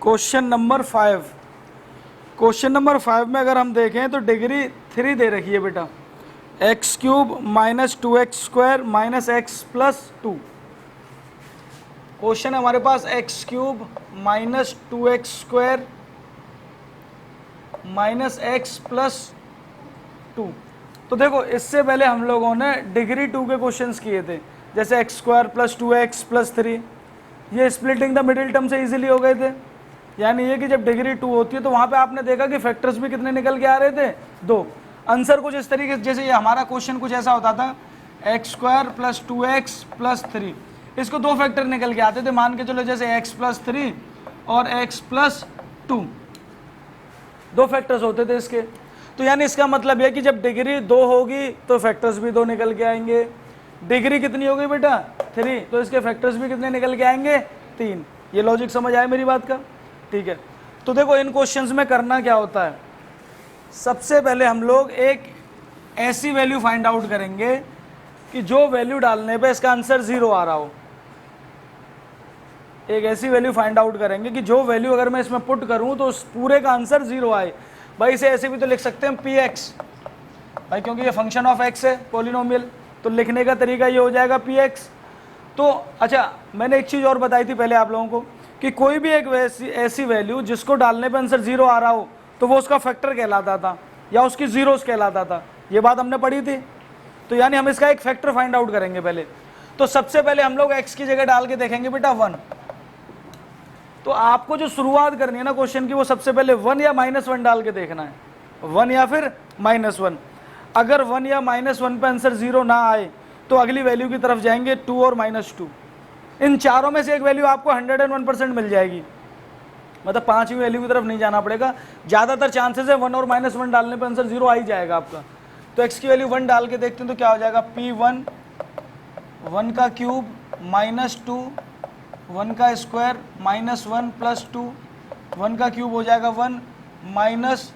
Question number 5। Question number 5 में अगर हम देखें तो डिग्री 3 दे रखी है बेटा, x cube minus 2x² minus x plus 2। Question हमारे पास x cube minus 2x² minus x plus 2। तो देखो इससे पहले हम लोगों ने डिग्री 2 के क्वेश्चंस किए थे, जैसे x² प्लस 2x प्लस 3, ये स्प्लिटिंग द मिडिल टर्म से इजीली हो गए थे। यानी ये कि जब डिग्री 2 होती है तो वहाँ पे आपने देखा कि फैक्टर्स भी कितने निकल के आ रहे थे, 2। आंसर कुछ इस तरीके से, जैसे ये हमारा क्वेश्चन कुछ ऐसा होता था, x² प्लस 2x प्लस 3, इसको 2 फैक्टर निकल के आते थे, मान के चलो जैसे x प्लस 3 और x प्लस 2, 2 फैक्टर्स होते थे इसके। तो यानी इसका मतलब यह कि जब डिग्री 2 होगी तो फैक्टर्स भी 2 निकल के आएंगे। डिग्री कितनी होगी बेटा, 3, तो इसके फैक्टर्स भी कितने निकल के आएंगे, 3। ये लॉजिक समझ आया मेरी बात का? ठीक है। तो देखो इन क्वेश्चंस में करना क्या होता है, सबसे पहले हम लोग एक ऐसी वैल्यू फाइंड आउट करेंगे कि जो वैल्यू डालने पे इसका आंसर 0 आ रहा हो। एक ऐसी वैल्यू फाइंड आउट करेंगे कि जो वैल्यू अगर मैं इसमें पुट करूं तो उस पूरे का आंसर 0 आए। भाई इसे ऐसे भी तो लिख सकते हैं px, भाई क्योंकि ये फंक्शन ऑफ x है, पॉलिनोमियल, तो लिखने का तरीका ये हो जाएगा px। तो अच्छा, मैंने एक चीज़ और बताई थी पहले आप लोगों को कि कोई भी एक ऐसी वैल्यू जिसको डालने पे आंसर 0 आ रहा हो तो वो उसका फैक्टर कहलाता था या उसकी जीरोस कहलाता था, ये बात हमने पढ़ी थी। तो यानी हम इसका एक फैक्टर फाइंड आउट करेंगे पहले। तो सबसे पहले हम लोग x की जगह डाल के देखेंगे बेटा 1। तो आपको जो शुरुआत करनी है ना क्वेश्चन की, वो सबसे पहले 1 या -1 डाल के देखना है, 1 या फिर -1। अगर 1 या -1 पे आंसर 0 ना आए तो अगली वैल्यू की तरफ जाएंगे 2 और -2। इन चारों में से एक वैल्यू आपको 101% मिल जाएगी, मतलब 5वीं वैल्यू की तरफ नहीं जाना पड़ेगा। ज़्यादातर चांसेस है 1 और -1 डालने पर आंसर 0 आ ही जाएगा आपका। तो x की वैल्यू 1 डाल के देखते हैं तो क्या हो जाएगा, p1 1 का क्यूब -2 1 का स्क्वायर -1 प्लस 2, 1 का क्यूब हो जाएगा 1 माइनस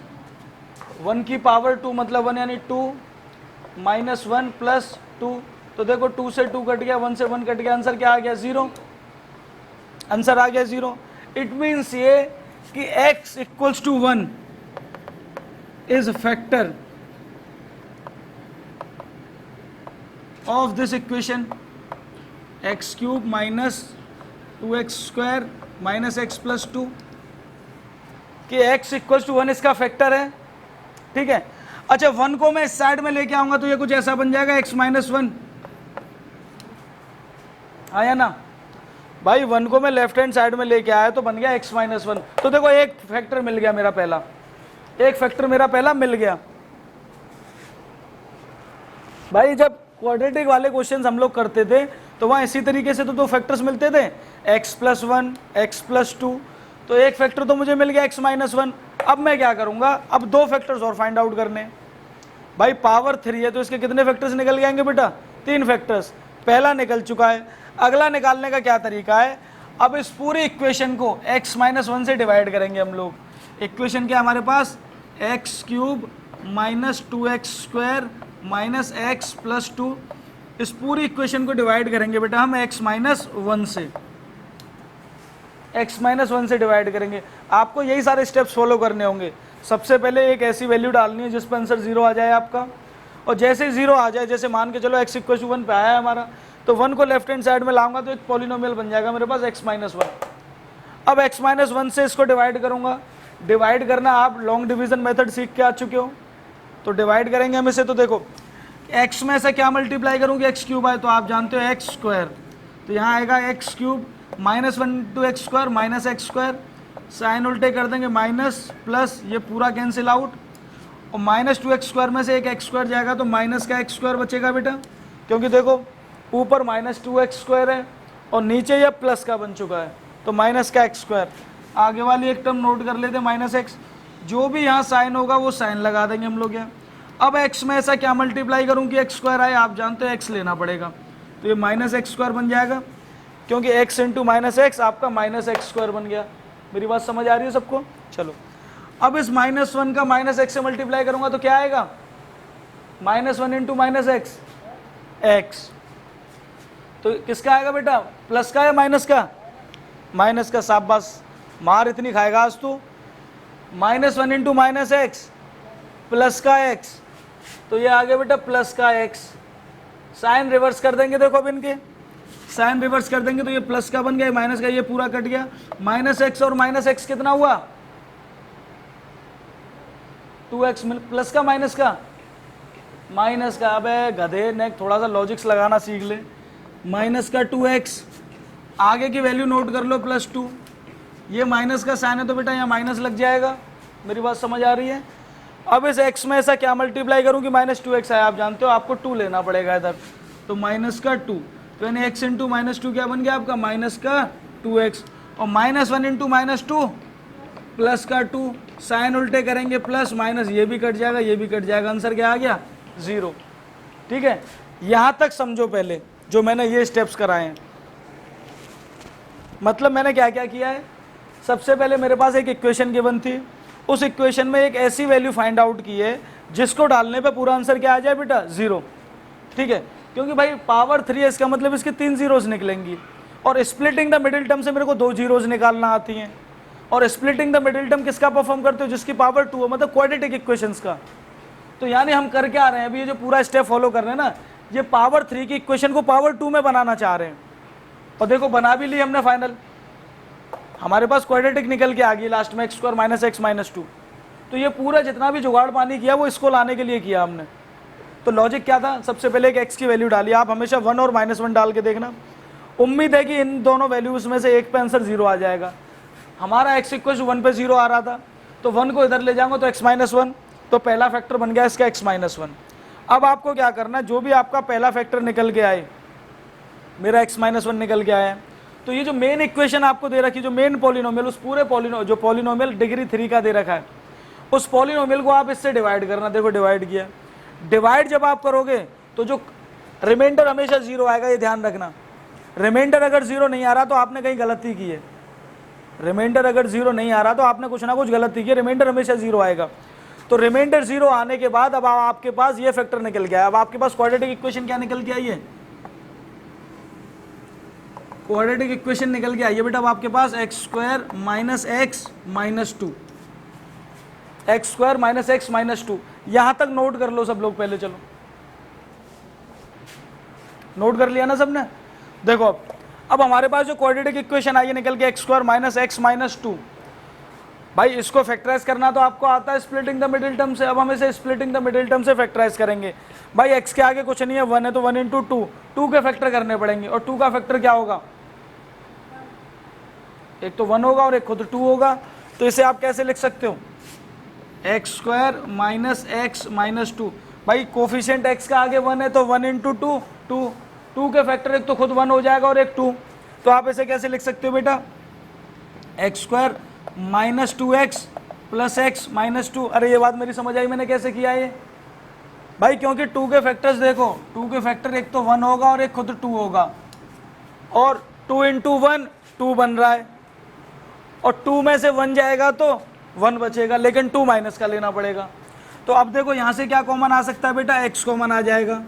1 की पावर 2 मतलब 1 यानी 2 -1 प्लस 2। तो देखो 2 से 2 कट गया, 1 से 1 कट गया, आंसर क्या आ गया, 0। आंसर आ गया 0। इट मीन्स ये कि x equals to 1 is factor of this equation x cube minus 2x² minus x plus 2, कि x इक्वल्स टू 1 इसका फैक्टर है। ठीक है। अच्छा 1 को मैं इस साइड में लेके आऊंगा तो ये कुछ ऐसा बन जाएगा x -1, आया ना भाई। 1 को मैं लेफ्ट हैंड साइड में लेके आया तो बन गया x -1। तो देखो एक फैक्टर मिल गया मेरा पहला, एक फैक्टर मेरा पहला मिल गया। भाई जब क्वाड्रेटिक वाले क्वेश्चंस हम लोग करते थे तो वहाँ इसी तरीके से तो 2 फैक्टर्स मिलते थे, x + 1 x + 2। तो एक फैक्टर तो मुझे मिल गया x -1। अब मैं क्या करूँगा, अब 2 फैक्टर्स और फाइंड आउट करने। भाई पावर 3 है तो इसके कितने फैक्टर्स निकल जाएंगे बेटा, 3 फैक्टर्स। पहला निकल चुका है, अगला निकालने का क्या तरीका है, अब इस पूरी इक्वेशन को x -1 से डिवाइड करेंगे हम लोग। इक्वेशन क्या हमारे पास, x³ minus 2x² minus x plus 2, इस पूरी इक्वेशन को डिवाइड करेंगे बेटा हम x -1 से, x -1 से डिवाइड करेंगे। आपको यही सारे स्टेप्स फॉलो करने होंगे। सबसे पहले एक ऐसी वैल्यू डालनी है जिस पर आंसर 0 आ जाए आपका, और जैसे 0 आ जाए, जैसे मान के चलो x = 1 पे आया है हमारा, तो 1 को लेफ्ट हैंड साइड में लाऊंगा तो एक पॉलिनोमियल बन जाएगा मेरे पास x -1। अब x -1 से इसको डिवाइड करूंगा। डिवाइड करना आप लॉन्ग डिवीजन मेथड सीख के आ चुके हो, तो डिवाइड करेंगे हम इसे। तो देखो x में से क्या मल्टीप्लाई करूँगी, x³ आए तो आप जानते हो x², तो यहाँ आएगा x³ -1 × x² minus x², sign उल्टे कर देंगे माइनस प्लस, ये पूरा कैंसिल आउट, और -2x² में से एक x² जाएगा तो माइनस का x² बचेगा बेटा, क्योंकि देखो ऊपर -2x² है और नीचे यह प्लस का बन चुका है, तो माइनस का x²। आगे वाली एक टर्म नोट कर लेते हैं -x, जो भी यहाँ साइन होगा वो साइन लगा देंगे हम लोग यहाँ। अब x में ऐसा क्या मल्टीप्लाई करूँ कि x² आए, आप जानते हो x लेना पड़ेगा, तो ये -x² बन जाएगा, क्योंकि x × -x आपका -x² बन गया। मेरी बात समझ आ रही है सबको? चलो अब इस -1 का -x से मल्टीप्लाई करूँगा तो क्या आएगा, -1 × -x, x। तो किसका आएगा बेटा, प्लस का या माइनस का, माइनस का, शाबाश। मार इतनी खाएगा आज तू। -1 इंटू माइनस एक्स प्लस का एक्स, तो ये आ गया बेटा प्लस का एक्स। साइन रिवर्स कर देंगे, देखो अब इनके साइन रिवर्स कर देंगे तो ये प्लस का बन गया, माइनस का ये पूरा कट गया। माइनस एक्स और माइनस एक्स कितना हुआ 2x, प्लस का माइनस का माइनस का। अबे गधे ने थोड़ा सा लॉजिक्स लगाना सीख ले। माइनस का 2x, आगे की वैल्यू नोट कर लो +2। ये माइनस का साइन है तो बेटा यहाँ माइनस लग जाएगा। मेरी बात समझ आ रही है? अब इस x में ऐसा क्या मल्टीप्लाई करूँ कि -2x आए? आप जानते हो आपको 2 लेना पड़ेगा इधर, तो माइनस का 2, तो यानी x इंटू -2 क्या बन गया आपका माइनस का 2x, और -1 इंटू -2 प्लस का 2। साइन उल्टे करेंगे प्लस माइनस, ये भी कट जाएगा ये भी कट जाएगा, आंसर क्या आ गया 0। ठीक है, यहाँ तक समझो पहले जो मैंने ये स्टेप्स कराए हैं। मतलब मैंने क्या क्या किया है, सबसे पहले मेरे पास एक इक्वेशन गिवन थी, उस इक्वेशन में एक ऐसी वैल्यू फाइंड आउट की है जिसको डालने पे पूरा आंसर क्या आ जाए बेटा 0। ठीक है, क्योंकि भाई पावर 3 है, इसका मतलब इसके 3 जीरोज निकलेंगी, और स्प्लिटिंग द मिडिल टर्म से मेरे को 2 जीरोज निकालना आती हैं। और स्प्लिटिंग द मिडिल टर्म किसका परफॉर्म करते हो, जिसकी पावर 2 है, मतलब क्वाड्रेटिक इक्वेशंस का। तो यानी हम कर क्या रहे हैं अभी, ये जो पूरा स्टेप फॉलो कर रहे हैं ना, ये पावर 3 की इक्वेशन को पावर 2 में बनाना चाह रहे हैं। और देखो बना भी ली हमने फाइनल, हमारे पास क्वाड्रेटिक निकल के आ गई लास्ट में x² - x - 2। तो ये पूरा जितना भी जुगाड़ पानी किया वो इसको लाने के लिए किया हमने। तो लॉजिक क्या था, सबसे पहले एक x की वैल्यू डाली। आप हमेशा 1 और -1 डाल के देखना, उम्मीद है कि इन दोनों वैल्यूज में से एक पे आंसर 0 आ जाएगा। हमारा x = 1 पे 0 आ रहा था, तो 1 को इधर ले जाऊंगा तो x - 1, तो पहला फैक्टर बन गया इसका x - 1। अब आपको क्या करना है, जो भी आपका पहला फैक्टर निकल के आए, मेरा x - 1 निकल के आया है, तो ये जो मेन इक्वेशन आपको दे रखी, जो मेन पॉलिनोमियल, उस पूरे जो पॉलिनोमियल डिग्री 3 का दे रखा है, उस पॉलिनोमियल को आप इससे डिवाइड करना। देखो डिवाइड किया, डिवाइड जब आप करोगे तो जो रिमाइंडर हमेशा 0 आएगा, ये ध्यान रखना। रिमाइंडर अगर 0 नहीं आ रहा तो आपने कहीं गलती की है। रिमाइंडर अगर 0 नहीं आ रहा तो आपने कुछ ना कुछ गलती की है, रिमाइंडर हमेशा 0 आएगा। तो रिमाइंडर 0 आने के बाद अब आपके पास ये फैक्टर निकल गया। अब आपके पास क्वाड्रेटिक इक्वेशन क्या निकल के आई है, क्वाड्रेटिक इक्वेशन निकल के आई है बेटा। अब आपके पास x² - x - 2, x² - x - 2, यहां तक नोट कर लो सब लोग पहले। चलो नोट कर लिया ना सबने? देखो अब हमारे पास जो क्वाड्रेटिक इक्वेशन आई है निकल के x² - x - 2, भाई इसको फैक्टराइज करना तो आपको आता है स्प्लिटिंग द मिडिल टर्म से। अब हम इसे स्प्लिटिंग द मिडिल टर्म से फैक्टराइज करेंगे। भाई x के आगे कुछ नहीं है, 1 है, तो 1 × 2, 2 के फैक्टर करने पड़ेंगे, और 2 का फैक्टर क्या होगा, एक तो 1 होगा और एक खुद 2 होगा। तो इसे आप कैसे लिख सकते हो, x² - x - 2। भाई कोफिशिएंट x का आगे 1 है तो 1 × 2, 2, 2 के फैक्टर एक तो खुद 1 हो जाएगा और एक 2। तो आप इसे कैसे लिख सकते हो बेटा, x² - 2x + x - 2। अरे ये बात मेरी समझ आई, मैंने कैसे किया ये भाई, क्योंकि 2 के फैक्टर्स देखो, 2 के फैक्टर एक तो 1 होगा और एक खुद 2 होगा, और 2 × 1 2 बन रहा है, और 2 में से 1 जाएगा तो 1 बचेगा, लेकिन 2 माइनस का लेना पड़ेगा। तो अब देखो यहाँ से क्या कॉमन आ सकता है बेटा, x कॉमन आ जाएगा।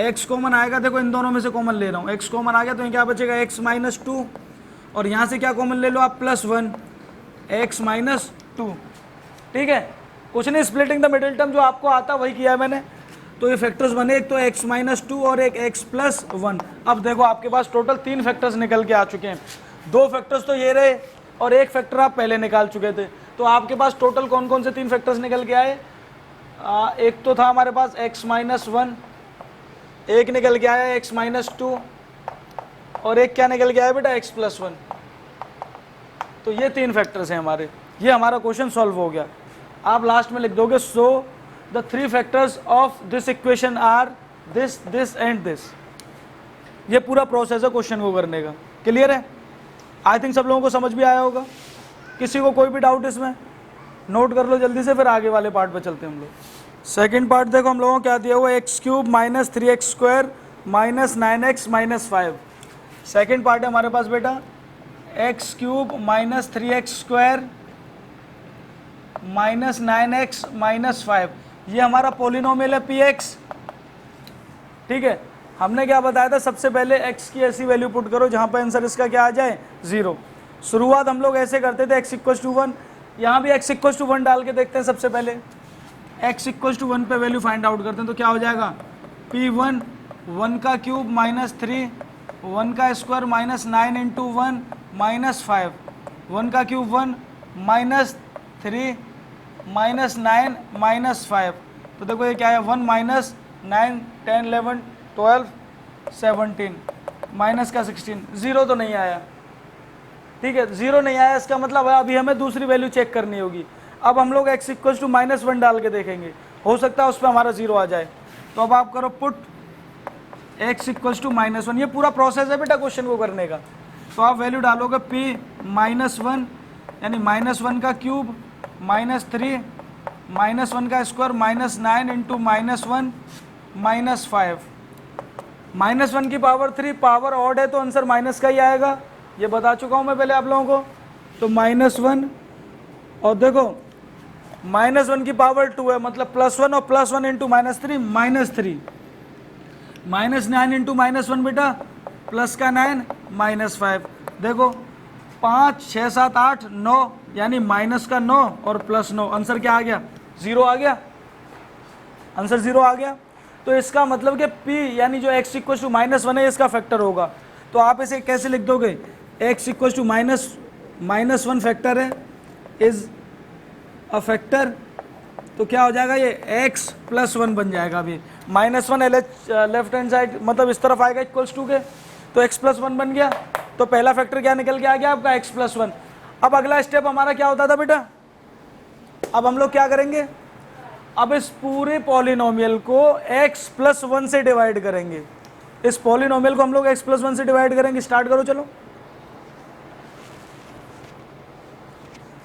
x कॉमन आएगा, देखो इन दोनों में से कॉमन ले रहा हूँ, x कॉमन आ गया तो क्या बचेगा x - 2, और यहाँ से क्या कॉमन ले लो आप +1 x - 2। ठीक है, कुछ नहीं, स्प्लिटिंग द मिडिल टर्म जो आपको आता वही किया है मैंने। तो ये फैक्टर्स बने, एक तो x - 2 और एक x + 1। अब देखो आपके पास टोटल 3 फैक्टर्स निकल के आ चुके हैं। 2 फैक्टर्स तो ये रहे और एक फैक्टर आप पहले निकाल चुके थे। तो आपके पास टोटल कौन कौन से 3 फैक्टर्स निकल के आए, एक तो था हमारे पास x - 1, एक निकल के आया x - 2, और एक क्या निकल के आया बेटा x + 1। तो ये 3 फैक्टर्स हैं हमारे। ये हमारा क्वेश्चन सॉल्व हो गया। आप लास्ट में लिख दोगे, so the 3 factors of this equation are this, this and this. ये पूरा प्रोसेस है क्वेश्चन को करने का। क्लियर है? आई थिंक सब लोगों को समझ भी आया होगा। किसी को कोई भी डाउट इसमें, नोट कर लो जल्दी से, फिर आगे वाले पार्ट पे चलते हैं हम लोग। सेकंड पार्ट देखो हम लोगों को क्या दिया हुआ है, x³ - 3x² - 9x - 5। Second part है हमारे पास बेटा x³ - 3x² - 9x - 5। ये हमारा पोलिनोमियल है px। ठीक है, हमने क्या बताया था, सबसे पहले x की ऐसी वैल्यू पुट करो जहाँ पर आंसर इसका क्या आ जाए 0। शुरुआत हम लोग ऐसे करते थे, x=1, यहाँ भी x=1 डाल के देखते हैं सबसे पहले। x=1 पे वैल्यू फाइंड आउट करते हैं, तो क्या हो जाएगा, P1 1 का क्यूब माइनस 3, 1 का स्क्वायर माइनस 9 इंटू 1 माइनस 5, 1 का क्यूब 1 माइनस 3 माइनस 9 माइनस 5। तो देखो ये क्या है, 1 माइनस 9 10 11 12 17 माइनस का 16, ज़ीरो तो नहीं आया। ठीक है, ज़ीरो नहीं आया, इसका मतलब है अभी हमें दूसरी वैल्यू चेक करनी होगी। अब हम लोग x=-1 डाल के देखेंगे, हो सकता है उस पर हमारा ज़ीरो आ जाए। तो अब आप करो पुट x=-1, ये पूरा प्रोसेस है बेटा क्वेश्चन को करने का। तो आप वैल्यू डालोगे p-1 यानी -1 का क्यूब -3 -1 का स्क्वायर -9 इंटू -1 -5, -1 की पावर 3, पावर ऑड है तो आंसर माइनस का ही आएगा, ये बता चुका हूँ मैं पहले आप लोगों को। तो -1 और देखो -1 की पावर 2 है, मतलब +1 और +1 इंटू -3 -3, -9 इंटू -1 बेटा प्लस का 9 -5। देखो 5 6 7 8 9 यानी माइनस का 9 और प्लस 9, आंसर क्या आ गया, ज़ीरो आ गया, आंसर ज़ीरो आ गया। तो इसका मतलब कि p यानी जो x=-1 है इसका फैक्टर होगा। तो आप इसे कैसे लिख दोगे, x=-1 फैक्टर है, इज अ फैक्टर, तो क्या हो जाएगा ये x+1 बन जाएगा। अभी -1 LH लेफ्ट हैंड साइड मतलब इस तरफ आएगा =2 के, तो x+1 बन गया। तो पहला फैक्टर क्या निकल के आ गया आपका, x+1। अब अगला स्टेप हमारा क्या होता था बेटा, अब हम लोग क्या करेंगे, अब इस पूरे पॉलिनोमियल को x+1 से डिवाइड करेंगे। इस पॉलिनोमियल को हम लोग x+1 से डिवाइड करेंगे। स्टार्ट करो चलो,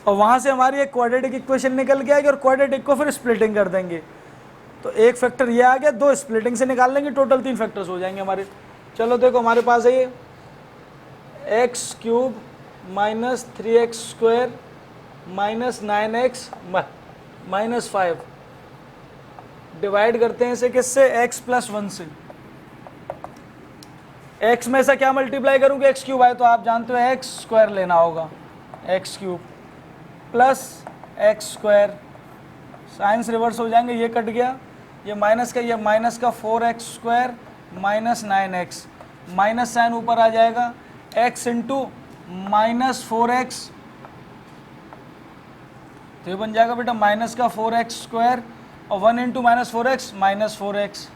और वहां से हमारी एक क्वाड्रेटिक इक्वेशन निकल के आएगी और क्वाड्रेटिक को फिर स्प्लिटिंग कर देंगे। तो एक फैक्टर ये आ गया, दो स्प्लिटिंग से निकाल लेंगे, टोटल 3 फैक्टर्स हो जाएंगे हमारे। चलो देखो हमारे पास है ये x³ -3x² -9x -5, डिवाइड करते हैं इसे किससे, x+1 से। x में से क्या मल्टीप्लाई करूँगी, x³ आए तो आप जानते हो x² लेना होगा, x³ plus x², science reverse हो जाएंगे, ये कट गया, ये माइनस का, ये माइनस का 4x² -9x, माइनस साइन ऊपर आ जाएगा, x इंटू -4x, तो ये बन जाएगा बेटा माइनस का 4x² और 1 into -4x -4x,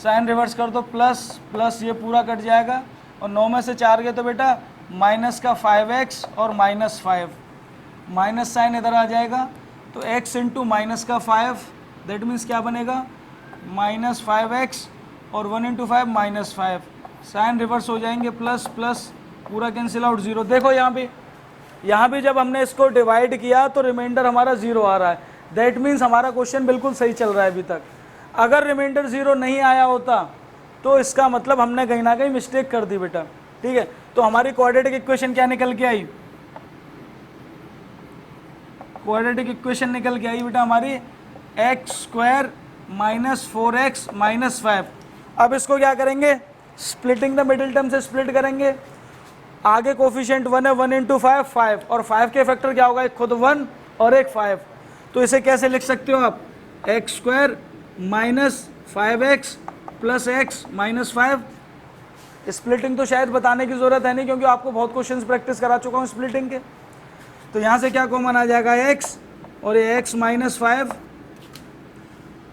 sign reverse कर दो, प्लस प्लस ये पूरा कट जाएगा, और 9 में से 4 गए तो बेटा माइनस का 5x और -5, माइनस साइन इधर आ जाएगा, तो x इंटू माइनस का 5, दैट मीन्स क्या बनेगा -5x और 1 इंटू 5 -5, साइन रिवर्स हो जाएंगे, प्लस प्लस पूरा कैंसिल आउट, ज़ीरो। देखो यहाँ भी जब हमने इसको डिवाइड किया तो रिमाइंडर हमारा ज़ीरो आ रहा है, दैट मीन्स हमारा क्वेश्चन बिल्कुल सही चल रहा है अभी तक। अगर रिमाइंडर ज़ीरो नहीं आया होता तो इसका मतलब हमने कहीं ना कहीं मिस्टेक कर दी बेटा। ठीक है, तो हमारी क्वाड्रेटिक इक्वेशन क्या निकल के आई, क्वाड्रेटिक इक्वेशन निकल के आई बेटा हमारी x² -4x -5। अब इसको क्या करेंगे, स्प्लिटिंग द मिडिल टर्म से स्प्लिट करेंगे। आगे कोफिशिएंट 1 है, 1 इंटू 5 5, और 5 के फैक्टर क्या होगा, एक खुद 1 और एक 5। तो इसे कैसे लिख सकते हो आप, x² -5x plus x -5। Splitting तो शायद बताने की ज़रूरत है नहीं, क्योंकि आपको बहुत क्वेश्चंस प्रैक्टिस करा चुका हूँ स्प्लिटिंग के। तो यहाँ से क्या कॉमन आ जाएगा, x और ये x -5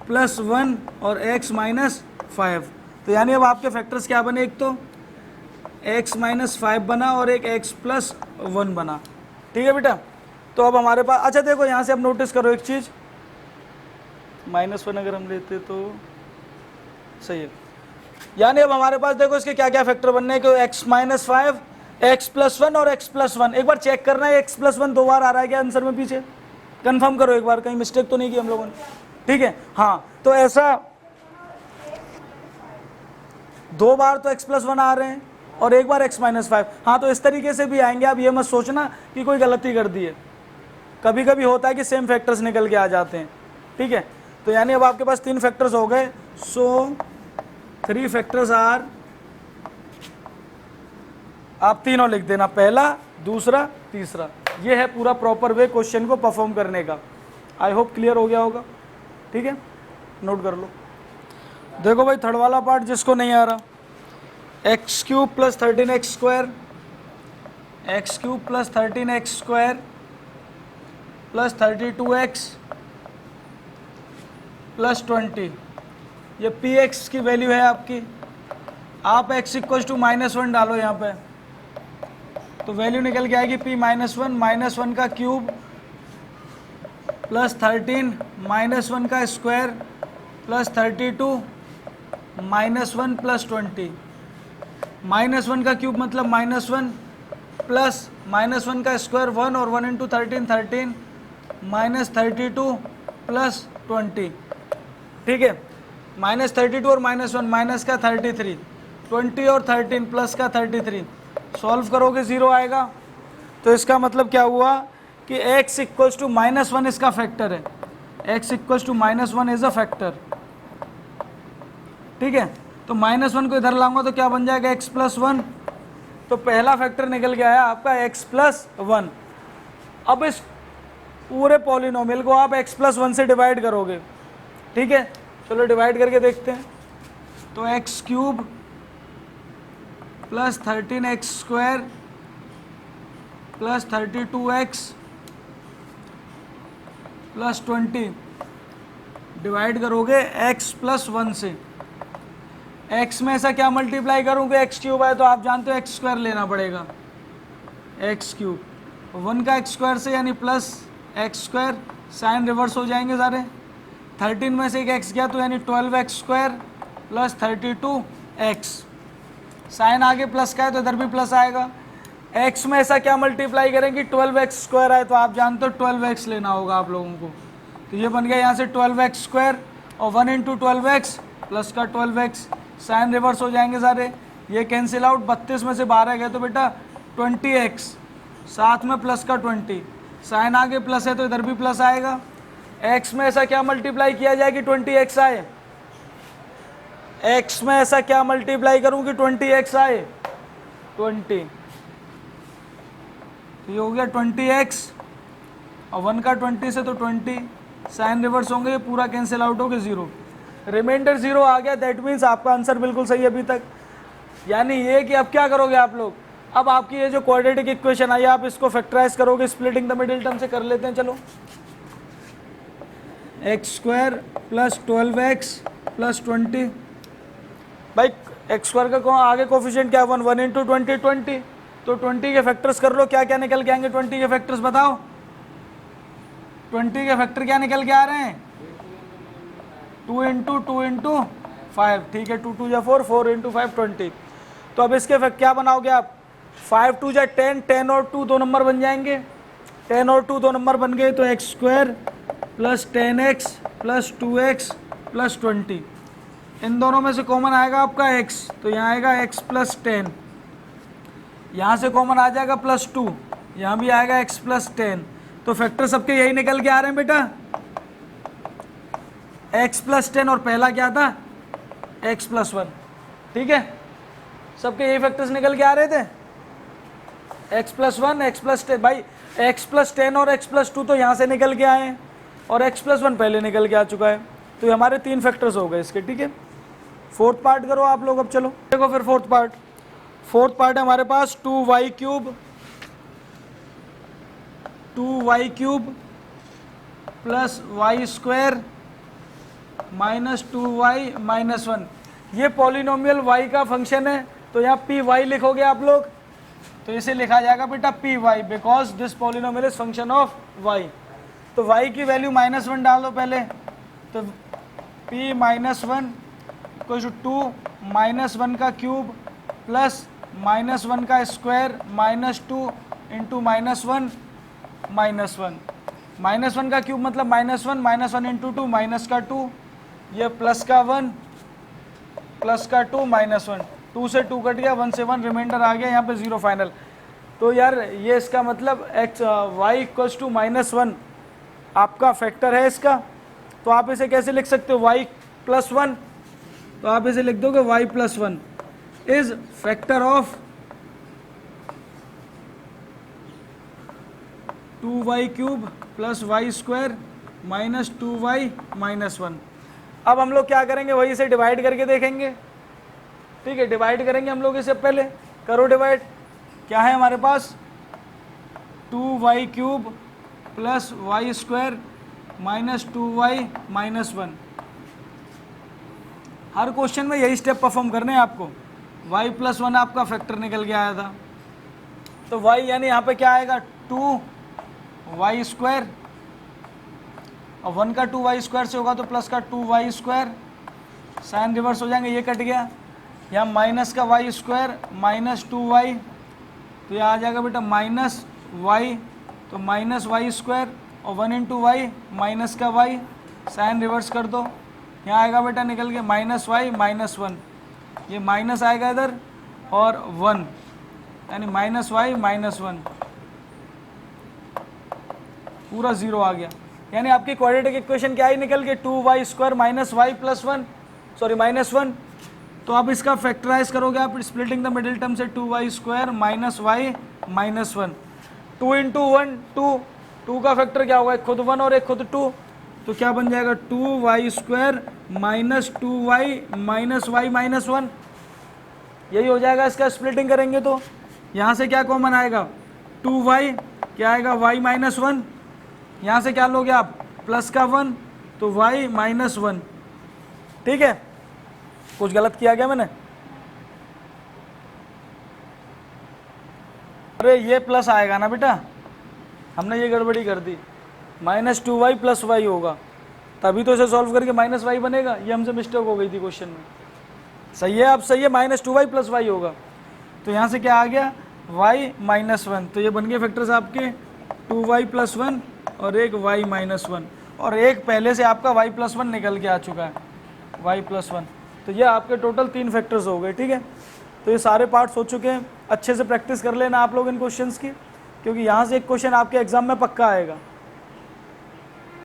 प्लस 1 और x -5। तो यानी अब आपके फैक्टर्स क्या बने, एक तो x -5 बना और एक x +1 बना। ठीक है बेटा, तो अब हमारे पास, अच्छा देखो यहाँ से अब नोटिस करो एक चीज़, -1 अगर हम लेते तो सही है, यानी अब हमारे पास देखो इसके क्या क्या फैक्टर बनने हैं, कि x -5 x +1 और x +1। एक बार चेक करना है x +1 दो बार आ रहा है क्या आंसर में, पीछे कंफर्म करो एक बार, कहीं मिस्टेक तो नहीं की हम लोगों ने। ठीक है, हाँ, तो ऐसा 2 बार तो x +1 आ रहे हैं और एक बार x -5। हाँ, तो इस तरीके से भी आएंगे, आप ये मत सोचना कि कोई गलती कर दी है, कभी कभी होता है कि सेम फैक्टर्स निकल के आ जाते हैं। ठीक है, तो यानी अब आपके पास 3 फैक्टर्स हो गए, सो 3 फैक्टर्स आर आप तीनों लिख देना, पहला, दूसरा, तीसरा। ये है पूरा प्रॉपर वे क्वेश्चन को परफॉर्म करने का। आई होप क्लियर हो गया होगा। ठीक है, नोट कर लो। देखो भाई थर्ड वाला पार्ट जिसको नहीं आ रहा, x cube plus 13x square, x cube plus 13x square plus 32x plus 20, ये पी एक्स की वैल्यू है आपकी। आप x इक्वल टू -1 डालो यहाँ पे, तो वैल्यू निकल के आएगी p -1 का क्यूब प्लस 13 -1 का स्क्वायर प्लस 32 -1 प्लस 20। -1 का क्यूब मतलब -1 प्लस -1 का स्क्वायर 1 और 1 इंटू 13 13 -32 प्लस 20। ठीक है, -32 और -1 माइनस का 33, 20 और 13 प्लस का 33, सॉल्व करोगे 0 आएगा। तो इसका मतलब क्या हुआ कि x इक्वल्स टू -1 इसका फैक्टर है, x equals to -1 is a factor. ठीक है, तो -1 को इधर लाऊंगा तो क्या बन जाएगा x प्लस 1, तो पहला फैक्टर निकल गया है आपका x प्लस 1। अब इस पूरे पॉलिनोमियल को आप x प्लस 1 से डिवाइड करोगे। ठीक है, चलो डिवाइड करके देखते हैं। तो x cube plus 13x square plus 32x plus 20 divide करोगे x प्लस 1 से। x में ऐसा क्या मल्टीप्लाई करूँगे, एक्स क्यूब है तो आप जानते हो एक्स स्क्वायर लेना पड़ेगा, एक्स क्यूब 1 का एक्स स्क्वायर से यानी plus x square, sign reverse हो जाएंगे सारे। 13 में से एक x गया तो यानी 12x square plus 32x, sign आगे प्लस का है तो इधर भी प्लस आएगा। x में ऐसा क्या मल्टीप्लाई करेंगे, 12x स्क्वायर है तो आप जानते हो 12x लेना होगा आप लोगों को। तो ये बन गया यहाँ से 12x स्क्वायर और 1 इंटू 12x प्लस का 12x, साइन रिवर्स हो जाएंगे सारे, ये कैंसिल आउट। 32 में से 12 गए तो बेटा 20x, साथ में प्लस का 20, साइन आगे प्लस है तो इधर भी प्लस आएगा। x में ऐसा क्या मल्टीप्लाई किया जाए कि 20x आए, x में ऐसा क्या मल्टीप्लाई करूं कि 20x आए, 20, तो ये हो गया 20x और 1 का 20 से तो 20, साइन रिवर्स होंगे, ये पूरा कैंसिल आउट हो गया 0, रिमाइंडर 0 आ गया। दैट मीन्स आपका आंसर बिल्कुल सही है अभी तक। यानी ये कि अब क्या करोगे आप लोग, अब आपकी ये जो क्वाड्रेटिक इक्वेशन आई आप इसको फैक्टराइज करोगे, स्प्लिटिंग द मिडिल टर्म से कर लेते हैं। चलो, x square plus 12x plus 20, भाई एक्स स्क्वायर का आगे कोफिशिएंट क्या है 1, 1 इंटू 20 20, तो 20 के फैक्टर्स कर लो, क्या क्या निकल के आएंगे 20 के फैक्टर्स बताओ। 20 के फैक्टर क्या निकल के आ रहे हैं, 2 इंटू 5, ठीक है, 2 2 या 4, 4 इंटू 5 20। तो अब इसके क्या बनाओगे आप, 5 2 जा 10, 10 और 2 दो नंबर बन जाएंगे, 10 और 2 दो नंबर बन गए, तो x square plus 10x plus 2x plus 20, इन दोनों में से कॉमन आएगा आपका x, तो यहाँ आएगा x प्लस 10, यहाँ से कॉमन आ जाएगा प्लस 2, यहाँ भी आएगा x प्लस 10। तो फैक्टर सबके यही निकल के आ रहे हैं बेटा, x प्लस 10 और पहला क्या था x प्लस 1। ठीक है, सबके यही फैक्टर्स निकल के आ रहे थे, x प्लस 1, x प्लस 10, भाई x प्लस 10 और x प्लस 2 तो यहाँ से निकल के आए हैं और x प्लस 1 पहले निकल के आ चुका है, तो ये हमारे 3 फैक्टर्स हो गए इसके। ठीक है, फोर्थ पार्ट करो आप लोग। अब चलो देखो फिर फोर्थ पार्ट है हमारे पास 2y cube plus y square minus 2y minus 1, ये पॉलिनोमियल y का फंक्शन है, तो यहाँ पी वाई लिखोगे आप लोग, तो इसे लिखा जाएगा बेटा P Y, because this polynomial is function of y। तो y की वैल्यू -1 डाल दो पहले, तो p -1 इक्वल टू 2 -1 का क्यूब प्लस -1 का स्क्वायर -2 इंटू -1 -1 का क्यूब मतलब -1 इंटू 2 माइनस का 2, ये प्लस का 1 प्लस का 2 -1, 2 से 2 कट गया, 1 से 1 रिमाइंडर आ गया, यहाँ पे 0 फाइनल। तो यार ये इसका मतलब x y इक्वल्स टू -1 आपका फैक्टर है इसका, तो आप इसे कैसे लिख सकते हो y प्लस 1, तो आप इसे लिख दोगे y plus 1 is factor of 2y cube plus y square minus 2y minus 1। अब हम लोग क्या करेंगे, वही से डिवाइड करके देखेंगे। ठीक है, डिवाइड करेंगे हम लोग इसे, पहले करो डिवाइड। क्या है हमारे पास, 2y cube plus y square minus 2y minus 1। हर क्वेश्चन में यही स्टेप परफॉर्म करने हैं आपको। y प्लस 1 आपका फैक्टर निकल के आया था, तो y यानी यहाँ पे क्या आएगा, 2y स्क्वायर, और 1 का 2y स्क्वायर से होगा तो प्लस का 2y स्क्वायर, साइन रिवर्स हो जाएंगे, ये कट गया। यहाँ माइनस का y स्क्वायर माइनस 2y, तो यह आ जाएगा बेटा माइनस y, तो माइनस वाई स्क्वायर, और 1 इंटू वाई माइनस का y, साइन रिवर्स कर दो, यहाँ आएगा बेटा निकल के माइनस वाई माइनस 1, ये माइनस आएगा इधर और 1, यानी माइनस वाई माइनस 1, पूरा 0 आ गया। यानी आपकी क्वाड्रेटिक इक्वेशन क्या ही निकल के, 2y square minus y plus 1, sorry minus 1। तो अब इसका फैक्टराइज करोगे आप स्प्लिटिंग द मिडिल टर्म से, 2y square minus y minus 1, 2 into 1 2, 2 का फैक्टर क्या होगा, एक खुद 1 और एक खुद 2, तो क्या बन जाएगा 2y square minus 2y minus y minus 1, यही हो जाएगा। इसका स्प्लिटिंग करेंगे तो यहाँ से क्या कॉमन आएगा, 2y, क्या आएगा y माइनस 1, यहाँ से क्या लोगे आप, प्लस का 1, तो y माइनस 1। ठीक है, कुछ गलत किया क्या मैंने, अरे ये प्लस आएगा ना बेटा, हमने ये गड़बड़ी कर दी, माइनस 2y प्लस वाई होगा, तभी तो इसे सॉल्व करके माइनस वाई बनेगा, ये हमसे मिस्टेक हो गई थी क्वेश्चन में। सही है, अब सही है, माइनस 2y प्लस वाई होगा, तो यहाँ से क्या आ गया, y माइनस 1, तो ये बन गए फैक्टर्स आपके 2y प्लस 1 और एक y माइनस 1, और एक पहले से आपका y प्लस 1 निकल के आ चुका है, y प्लस 1, तो ये आपके टोटल 3 फैक्टर्स हो गए। ठीक है, तो ये सारे पार्ट्स हो चुके हैं, अच्छे से प्रैक्टिस कर लेना आप लोग इन क्वेश्चंस की, क्योंकि यहाँ से एक क्वेश्चन आपके एग्जाम में पक्का आएगा।